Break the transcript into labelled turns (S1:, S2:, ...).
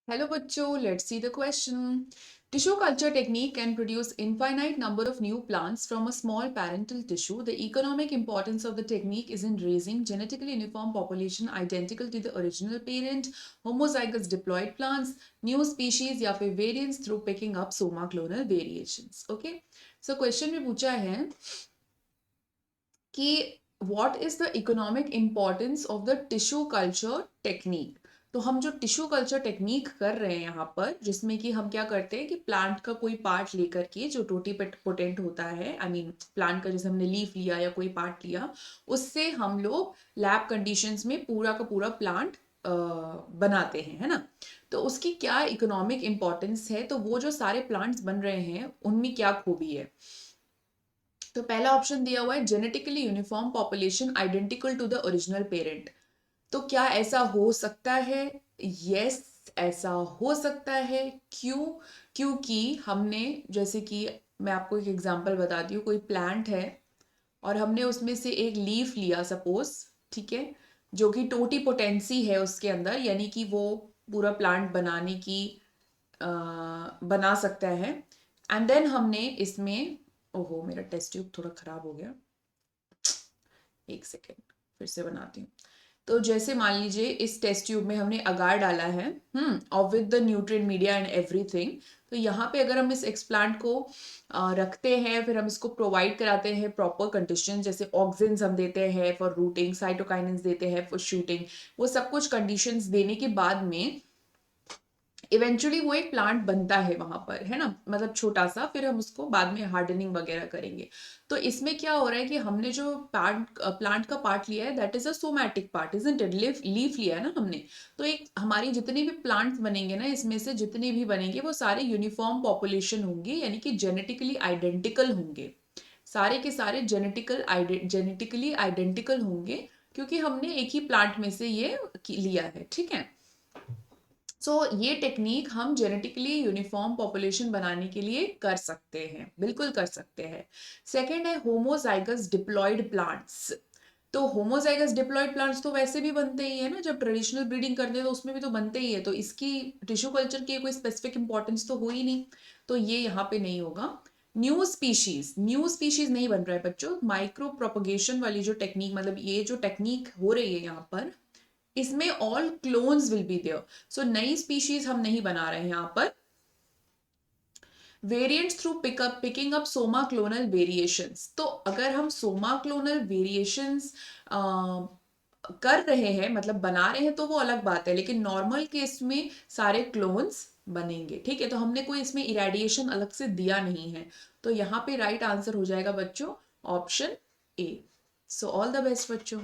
S1: Hello bachcho, let's see the question. Tissue culture technique can produce infinite number of new plants from a small parental tissue. The economic importance of the technique is in raising genetically uniform population identical to the original parent, homozygous diploid plants, new species या फिर variants through picking up soma clonal variations. Okay? So question में पूछा है कि what is the economic importance of the tissue culture technique? तो हम जो tissue culture technique कर रहे हैं यहाँ पर, जिसमें कि हम क्या करते हैं कि प्लांट का कोई पार्ट लेकर के जो टोटीपोटेंट होता है, आई मीन प्लांट का जैसे हमने लीफ लिया या कोई पार्ट लिया, उससे हम लोग लैब कंडीशंस में पूरा का पूरा प्लांट बनाते हैं, है ना। तो उसकी क्या इकोनॉमिक इम्पोर्टेंस है, तो वो जो सारे प्लांट्स बन रहे हैं उनमें क्या खूबी है। तो पहला ऑप्शन दिया हुआ है genetically uniform population identical to the original parent. तो क्या ऐसा हो सकता है? यस, ऐसा हो सकता है। क्यों? क्योंकि हमने, जैसे कि मैं आपको एक एग्जांपल बताती हूँ, कोई प्लांट है और हमने उसमें से एक लीफ लिया सपोज, ठीक है, जो कि टोटी पोटेंसी है उसके अंदर, यानी कि वो पूरा प्लांट बनाने की बना सकता है। एंड देन हमने इसमें, ओहो मेरा टेस्ट ट्यूब थोड़ा खराब हो गया, एक सेकेंड फिर से बनाती हूँ। तो जैसे मान लीजिए इस टेस्ट ट्यूब में हमने अगार डाला है, और with the nutrient media and everything. तो यहाँ पे अगर हम इस एक्सप्लांट को रखते हैं, फिर हम इसको प्रोवाइड कराते हैं प्रॉपर कंडीशन, जैसे ऑक्सिन्स हम देते हैं फॉर रूटिंग, साइटोकाइनेंस देते हैं फॉर शूटिंग, वो सब कुछ कंडीशंस देने के बाद में इवेंचुअली वो एक प्लांट बनता है वहां पर, है ना, मतलब छोटा सा, फिर हम उसको बाद में हार्डनिंग वगैरह करेंगे। तो इसमें क्या हो रहा है कि हमने जो प्लांट का पार्ट लिया है that is a somatic part, isn't it, leaf लिया है ना हमने। तो एक हमारी जितने भी प्लांट्स बनेंगे ना, इसमें से जितने भी बनेंगे वो सारे यूनिफॉर्म पॉपुलेशन होंगे, यानी कि जेनेटिकली आइडेंटिकल होंगे, सारे के सारे जेनेटिकली आइडेंटिकल होंगे, क्योंकि हमने एक ही प्लांट में से ये लिया है, ठीक है। सो ये टेक्निक हम जेनेटिकली यूनिफॉर्म पॉपुलेशन बनाने के लिए कर सकते हैं, बिल्कुल कर सकते हैं। सेकेंड है होमोजाइगस डिप्लॉयड प्लांट्स। तो होमोजाइगस डिप्लॉयड प्लांट्स तो वैसे भी बनते ही है ना, जब ट्रेडिशनल ब्रीडिंग करते हैं तो उसमें भी तो बनते ही है, तो इसकी टिश्यू कल्चर की कोई स्पेसिफिक इंपॉर्टेंस तो हुई नहीं, तो ये यहाँ पे नहीं होगा। न्यू स्पीशीज नहीं बन रहा है बच्चों, माइक्रो प्रोपोगेशन वाली जो टेक्निक, मतलब ये जो टेक्निक हो रही है यहाँ पर, इसमें all clones will be there. So नई स्पीशीज हम नहीं बना रहे हैं यहाँ पर। Variants through picking up somaclonal variations. तो अगर हम सोमा क्लोनल वेरिएशंस कर रहे हैं, मतलब बना रहे हैं, तो वो अलग बात है, लेकिन नॉर्मल केस में सारे क्लोन्स बनेंगे, ठीक है। तो हमने कोई इसमें इरेडिएशन अलग से दिया नहीं है, तो यहाँ पे राइट आंसर हो जाएगा बच्चों option A. So all the best बच्चों।